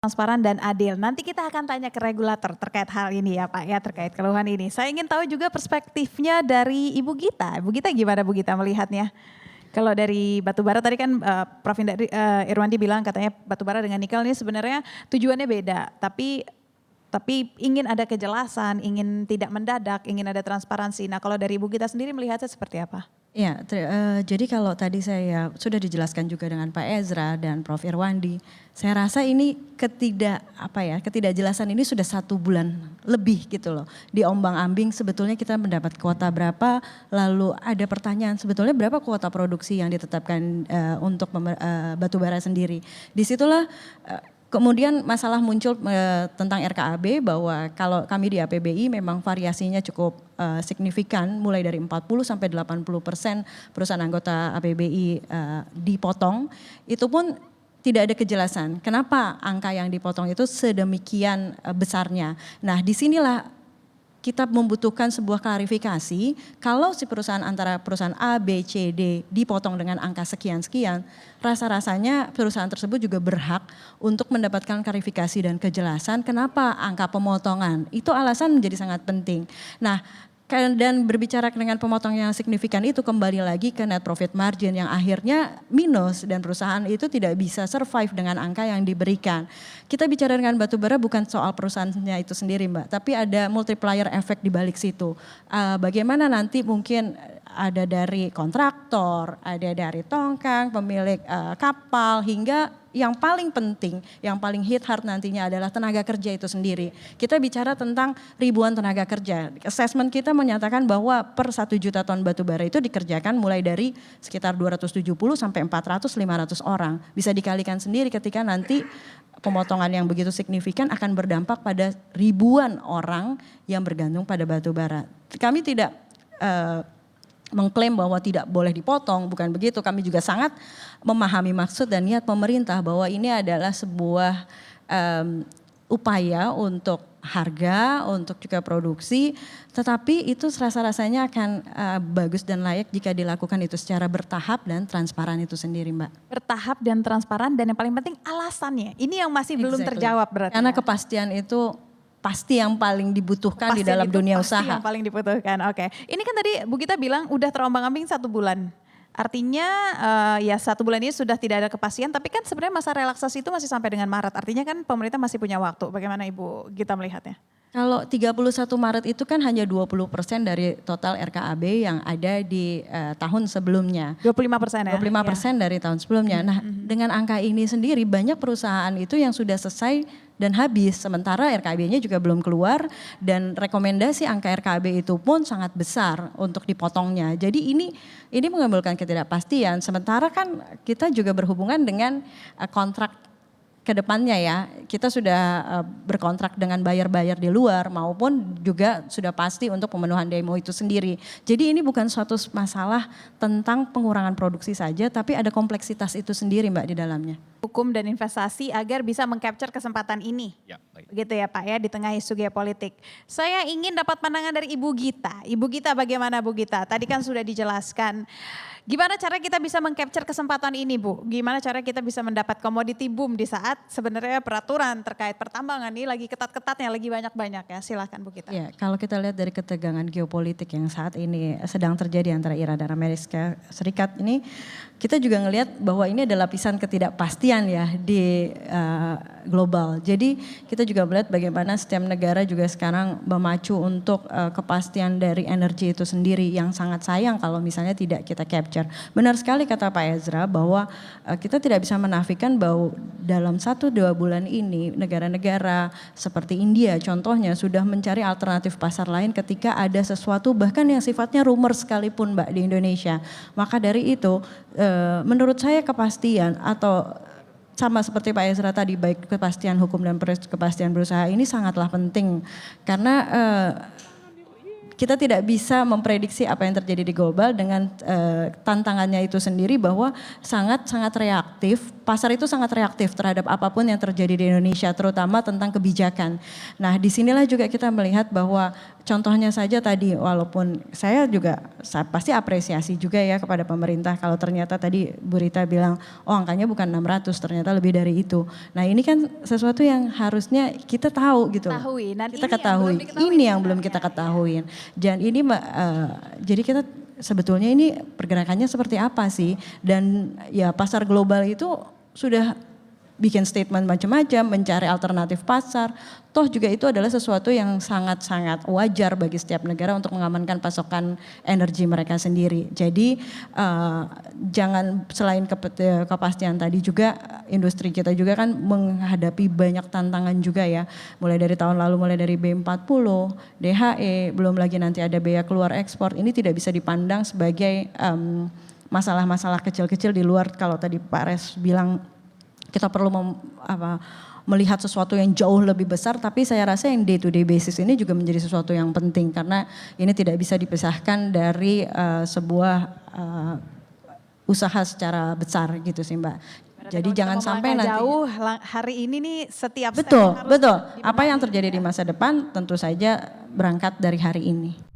transparan dan adil. Nanti kita akan tanya ke regulator terkait hal ini ya Pak ya, terkait keluhan ini. Saya ingin tahu juga perspektifnya dari Ibu Gita. Ibu Gita gimana Bu Gita melihatnya? Kalau dari batubara tadi kan Prof. Irwandi bilang katanya batubara dengan nikel ini sebenarnya tujuannya beda. Tapi ingin ada kejelasan, ingin tidak mendadak, ingin ada transparansi. Nah kalau dari Ibu Gita sendiri melihatnya seperti apa? Ya, jadi kalau tadi saya sudah dijelaskan juga dengan Pak Ezra dan Prof. Irwandi, saya rasa ini ketidakjelasan ini sudah 1 bulan lebih gitu loh. Diombang-ambing sebetulnya kita mendapat kuota berapa, lalu ada pertanyaan sebetulnya berapa kuota produksi yang ditetapkan untuk batubara sendiri. Disitulah kemudian masalah muncul tentang RKAB bahwa kalau kami di APBI memang variasinya cukup signifikan mulai dari 40 sampai 80% perusahaan anggota APBI dipotong. Itu pun tidak ada kejelasan kenapa angka yang dipotong itu sedemikian besarnya. Nah disinilah kita membutuhkan sebuah klarifikasi kalau si perusahaan antara perusahaan A, B, C, D dipotong dengan angka sekian-sekian, rasa-rasanya perusahaan tersebut juga berhak untuk mendapatkan klarifikasi dan kejelasan kenapa angka pemotongan. Itu alasan menjadi sangat penting. Nah, dan berbicara dengan pemotong yang signifikan itu kembali lagi ke net profit margin yang akhirnya minus dan perusahaan itu tidak bisa survive dengan angka yang diberikan. Kita bicara dengan batubara bukan soal perusahaannya itu sendiri Mbak, tapi ada multiplier effect di balik situ. Bagaimana nanti mungkin ada dari kontraktor, ada dari tongkang, pemilik kapal hingga yang paling penting, yang paling hit hard nantinya adalah tenaga kerja itu sendiri. Kita bicara tentang ribuan tenaga kerja. Assessment kita menyatakan bahwa per 1 juta ton batu bara itu dikerjakan mulai dari sekitar 270 sampai 400-500 orang. Bisa dikalikan sendiri ketika nanti pemotongan yang begitu signifikan akan berdampak pada ribuan orang yang bergantung pada batu bara. Kami tidak mengklaim bahwa tidak boleh dipotong, bukan begitu. Kami juga sangat memahami maksud dan niat pemerintah bahwa ini adalah sebuah upaya untuk harga, untuk juga produksi, tetapi itu rasa-rasanya akan bagus dan layak jika dilakukan itu secara bertahap dan transparan itu sendiri Mbak. Bertahap dan transparan dan yang paling penting alasannya, ini yang masih belum terjawab berarti. Karena ya? Kepastian itu pasti yang paling dibutuhkan di dalam dunia usaha. Pasti yang paling dibutuhkan, oke. Ini kan tadi Bu Gita bilang udah terombang-ambing 1 bulan. Artinya ya 1 bulan ini sudah tidak ada kepastian, tapi kan sebenarnya masa relaksasi itu masih sampai dengan Maret. Artinya kan pemerintah masih punya waktu. Bagaimana Ibu Gita melihatnya? Kalau 31 Maret itu kan hanya 20% dari total RKAB yang ada di tahun sebelumnya. 25% ya? 25% dari tahun sebelumnya. Nah dengan angka ini sendiri banyak perusahaan itu yang sudah selesai dan habis. Sementara RKAB-nya juga belum keluar dan rekomendasi angka RKAB itu pun sangat besar untuk dipotongnya. Jadi ini menimbulkan ketidakpastian. Sementara kan kita juga berhubungan dengan kontrak ke depannya ya, kita sudah berkontrak dengan buyer-buyer di luar maupun juga sudah pasti untuk pemenuhan demo itu sendiri. Jadi ini bukan suatu masalah tentang pengurangan produksi saja, tapi ada kompleksitas itu sendiri Mbak di dalamnya. Hukum dan investasi agar bisa mengcapture kesempatan ini. Ya, baik. Begitu ya Pak ya, di tengah isu geopolitik. Saya ingin dapat pandangan dari Ibu Gita. Ibu Gita bagaimana Bu Gita? Tadi kan sudah dijelaskan. Gimana cara kita bisa mengcapture kesempatan ini Bu? Gimana cara kita bisa mendapat commodity boom di saat sebenarnya peraturan terkait pertambangan ini lagi ketat-ketatnya, lagi banyak-banyak ya. Silahkan Bu Gita. Ya, kalau kita lihat dari ketegangan geopolitik yang saat ini sedang terjadi antara Iran dan Amerika Serikat ini, kita juga ngelihat bahwa ini adalah lapisan ketidakpastian ya di global. Jadi kita juga melihat bagaimana setiap negara juga sekarang memacu untuk kepastian dari energi itu sendiri yang sangat sayang kalau misalnya tidak kita capture. Benar sekali kata Pak Ezra bahwa kita tidak bisa menafikan bahwa dalam 1-2 bulan ini negara-negara seperti India contohnya sudah mencari alternatif pasar lain ketika ada sesuatu bahkan yang sifatnya rumor sekalipun Mbak di Indonesia. Maka dari itu menurut saya kepastian atau sama seperti Pak Ezra tadi baik kepastian hukum dan kepastian berusaha ini sangatlah penting karena kita tidak bisa memprediksi apa yang terjadi di global dengan tantangannya itu sendiri bahwa sangat-sangat reaktif pasar itu sangat reaktif terhadap apapun yang terjadi di Indonesia, terutama tentang kebijakan. Nah, disinilah juga kita melihat bahwa contohnya saja tadi, walaupun saya pasti apresiasi juga ya kepada pemerintah kalau ternyata tadi Bu Rita bilang, oh angkanya bukan 600, ternyata lebih dari itu. Nah ini kan sesuatu yang harusnya kita tahu gitu. Ketahui. Dan Kita ini yang ketahui, belum diketahui ini yang belum sebenarnya. kita ketahuin. Dan ini jadi kita sebetulnya ini pergerakannya seperti apa sih? Dan ya pasar global itu sudah bikin statement macam-macam, mencari alternatif pasar. Toh juga itu adalah sesuatu yang sangat-sangat wajar bagi setiap negara untuk mengamankan pasokan energi mereka sendiri. Jadi jangan selain kepastian tadi juga industri kita juga kan menghadapi banyak tantangan juga ya. Mulai dari tahun lalu, mulai dari B40, DHE, belum lagi nanti ada bea keluar ekspor. Ini tidak bisa dipandang sebagai masalah-masalah kecil-kecil di luar kalau tadi Pak Res bilang kita perlu melihat sesuatu yang jauh lebih besar, tapi saya rasa yang day to day basis ini juga menjadi sesuatu yang penting karena ini tidak bisa dipisahkan dari sebuah usaha secara besar gitu sih Mbak. Jadi jangan sampai nanti jauh hari ini nih setiap step betul yang harus betul apa dibenahi. yang terjadi di masa depan tentu saja berangkat dari hari ini.